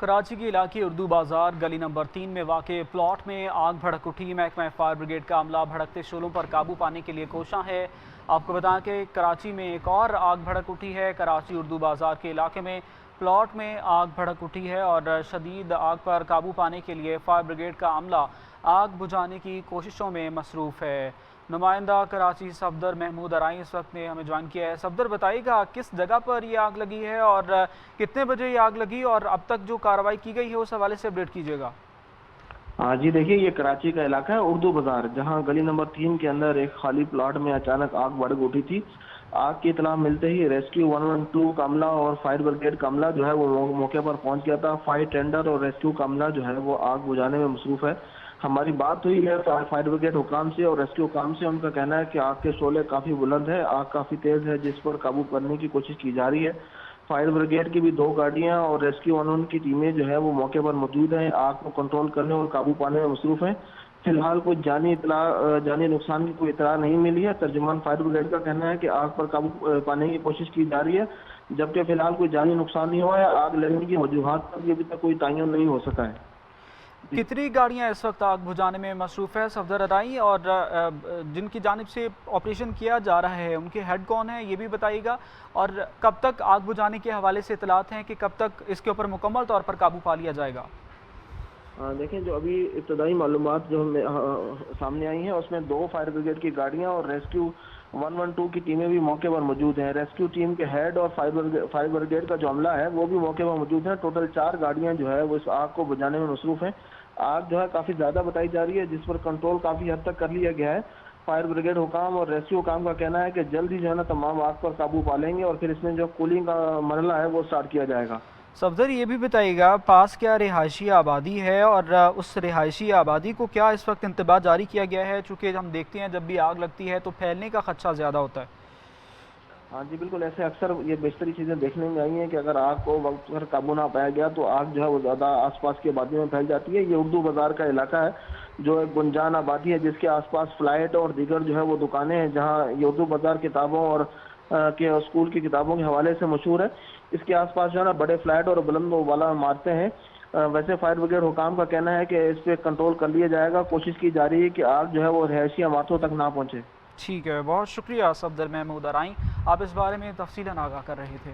कराची के इलाके उर्दू बाजार गली नंबर 3 में वाक़े प्लॉट में आग भड़क उठी। महकमा फायर ब्रिगेड का अमला भड़कते शोलों पर काबू पाने के लिए कोशा है। आपको बताएं कि कराची में एक और आग भड़क उठी है। कराची उर्दू बाजार के इलाके में प्लॉट में आग भड़क उठी है और शदीद आग पर काबू पाने के लिए फायर ब्रिगेड का अमला आग बुझाने की कोशिशों में मसरूफ़ है। नुमाइंदा कराची सफदर महमूद अराई इस वक्त ने हमें ज्वाइन किया है। सफदर, बताइएगा किस जगह पर ये आग लगी है और कितने बजे ये आग लगी और अब तक जो कार्रवाई की गई है उस हवाले से अपडेट कीजिएगा। हाँ जी, देखिए ये कराची का इलाका है उर्दू बाजार, जहाँ गली नंबर 3 के अंदर एक खाली प्लॉट में अचानक आग भड़क उठी थी। आग की इतला मिलते ही रेस्क्यू 112 का अमला और फायर ब्रिगेड का अमला जो है वो मौके पर पहुंच गया था। फायर टेंडर और रेस्क्यू का अमला जो है वो आग बुझाने में मसरूफ है। हमारी बात हुई है फायर ब्रिगेड हुकाम से और रेस्क्यू काम से। उनका कहना है कि आग के शोले काफी बुलंद है, आग काफी तेज है, जिस पर काबू करने की कोशिश की जा रही है। फायर ब्रिगेड की भी 2 गाड़ियां और रेस्क्यू वन की टीमें जो है वो मौके पर मौजूद हैं। आग को कंट्रोल करने और काबू पाने में मसरूफ हैं। फिलहाल कोई जानी नुकसान की कोई इतला नहीं मिली है। तर्जुमान फायर ब्रिगेड का कहना है कि आग पर काबू पाने की कोशिश की जा रही है, जबकि फिलहाल कोई जानी नुकसान नहीं हुआ है। आग लगने की वजूहात पर भी अभी तक कोई तयन नहीं हो सका है। कितनी गाड़ियां इस वक्त आग बुझाने में मसरूफ है सफदर अराई, और जिनकी जानिब से ऑपरेशन किया जा रहा है उनके हेड कौन है ये भी बताइएगा, और कब तक आग बुझाने के हवाले से इतलात हैं कि कब तक इसके ऊपर मुकम्मल तौर पर काबू पा लिया जाएगा? देखें, जो अभी इब्तदाई मालूमात जो सामने आई हैं उसमें 2 फायर ब्रिगेड की गाड़ियां और रेस्क्यू 112 की टीमें भी मौके पर मौजूद हैं। रेस्क्यू टीम के हेड और फायर ब्रिगेड का जो अमला है वो भी मौके पर मौजूद है। टोटल 4 गाड़ियां जो है वो इस आग को बुझाने में मसरूफ हैं। आग जो है काफी ज्यादा बताई जा रही है, जिस पर कंट्रोल काफी हद तक कर लिया गया है। फायर ब्रिगेड हुकाम और रेस्क्यू काम का कहना है कि जल्द ही जो है ना तमाम आग पर काबू पा लेंगे और फिर इसमें जो कूलिंग का मरला है वो स्टार्ट किया जाएगा। सफदर, ये भी बताइएगा पास क्या रिहायशी आबादी है और उस रिहायशी आबादी को क्या इस वक्त इंतबाह जारी किया गया है, चूँकि हम देखते हैं जब भी आग लगती है तो फैलने का खदशा ज़्यादा होता है। हाँ जी, बिल्कुल ऐसे अक्सर ये बेशतरी चीजें देखने में आई हैं कि अगर आग को वक्त पर काबू ना पाया गया तो आग जो है वो ज्यादा आसपास की आबादी में फैल जाती है। ये उर्दू बाजार का इलाका है जो एक गुंजान आबादी है, जिसके आसपास फ्लाइट और दीगर जो है वो दुकानें हैं, जहाँ ये उर्दू बाजार किताबों और के स्कूल की किताबों के हवाले से मशहूर है। इसके आसपास जो है ना बड़े फ्लैट और बुलंद वाला इमारतें हैं। वैसे फायर ब्रिगेड हुकाम का कहना है कि इस पे कंट्रोल कर लिया जाएगा। कोशिश की जा रही है कि आग जो है वो रिहायशी इमारतों तक ना पहुंचे। ठीक है, बहुत शुक्रिया सफदर महमूद अराई, आप इस बारे में तफसीलन आगाह कर रहे थे।